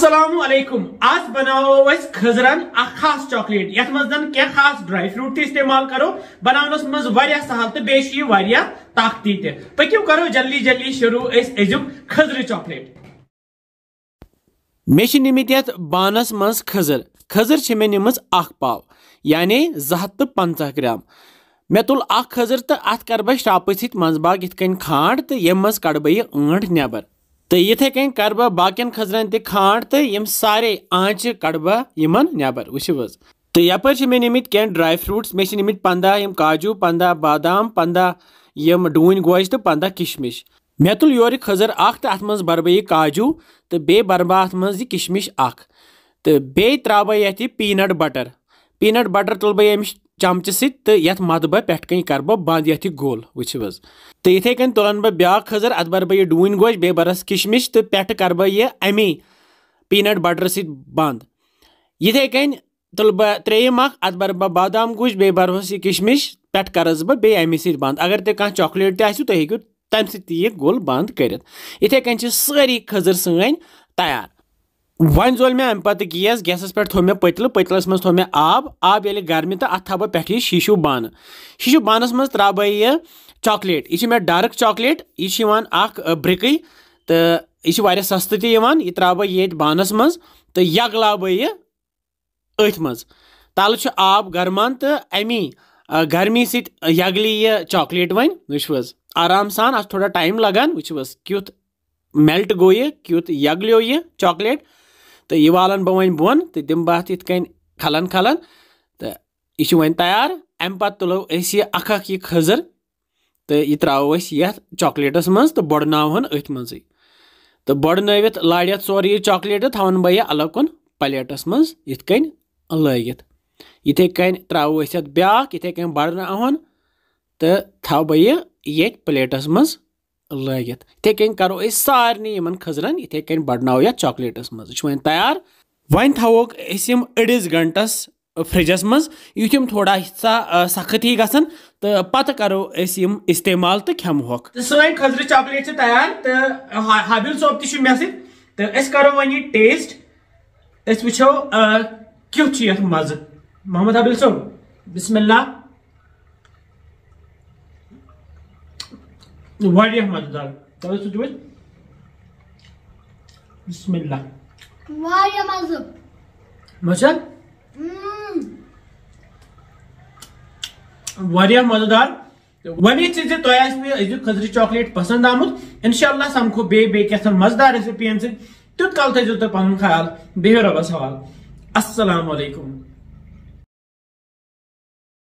अस्सलामुअलैकुम। आज बनाओ खजरन खास चॉकलेट यथ मज क्या खास ड्राई फ्रूट इस्तेमाल करो बनावनस मज वारिया सहल तो बेशि वारिया ताकती ते पक्यू करो जल्दी जल्दी शुरू अजुक खजर चॉकलेट। मे निमित यथ बानस मज खजर खजर मे निमज पाव यानी 250 ग्राम। मे तुल खजर तो अत कर बह श्राप मंजबाग इत खांड तो यम मज कड़ बह ٲंठ नेबर तो इथे कन कर बह बाकियन खजरन ते खांड तो यम सारे आंच कड़ बह यमन नेबर वो तो यपर मे निमित क्या ड्राई फ्रूट्स मे निमित 15 यम काजू 15 बादाम 15 यम डून गोश तो 15 किशमिश। मे तुल योर खजर तो अत मज बर बह काजू तो बे बर बह अत मज किशमिश तो बे त्रा बह ये पीनट बटर तुल बह अमिश चमचह सत तो ये मद बह पे कन कर बह बंद ये गोल वो तो इथे कन तुलन बह ब्या खजर अत बर बह यह डून गोश बे बरस किशमिश तो पे कर बह यह अमी पीनट बटर सत बंद। इथे कन तुल बह त्रेयम अत बर बह बादाम गोश बे बरस यह किशमिश पे करस बह बे अमी सत बंद। अगर तुम कह चॉकलेट तुम हेकू तम सह गोल बंद कर। इथे कन सारी खजर सन तैयार। वन जोल मे अम पत गैसस पे थो मे पतलस मज थो मे आब ये गर्मी तो अत थो पे शीशु बानस मज त्रा बह यह चॉकलेट यह मे डार्क चॉकलेट यह ब्रिक तो यह सस्त यह त्रा बह ये बानस मज तो यगला बह यह अथ मज तल आब गर्मान तो अमी गर्मी सत यगली यह चॉकलेट वन वो आराम सान अत थोड़ा टाइम लगान वो क्युत मेल्ट गो यह क्युत यगलो यह चॉकलेट तो यह वालन बह वन बोन तो दिम बह इत खलन तो यह वन तैयार। अम पत तुलो यह खजर तो यह त्रो ये चॉकलेटस मज तो बड़नावन अथ मज तो बड़नवित लाड़ सोर यह चॉकलेट थवन बह यह अलग कुन प्लेटस मज इत लगित इथे कन त्रो ब्या इथे कन बड़नावन तो थव बह यह ये प्लेटस मज लगित। इथे कन करो सारे इन खजरन इथे कन बड़नो ये चॉकलेटस मज वन तैयार। वन थवोक अड़िस घंटस फ्रिजस मज युम थोड़ा सा सख्त ही गसन तो पत करो इस्तेमाल तो खेमोक। सन खजर चॉकलेट तैयार तो हाबिल सोब मे तो करो वन यह टेस्ट वो क्युत मज। मोहम्मद हाबिल सोब बिस्मिल्लाह वारिया मजेदार चलो सुजो बिस्मिल्लाह वारिया मजा मजा वारिया मजेदार वन तो खजर चॉकलेट पसंद आमुत इंशाल्लाह समखो बे मजेदार रेसिपी तुत कल थो तुम पन ख्याल बेहो रबस हवाल। अस्सलाम वालेकुम।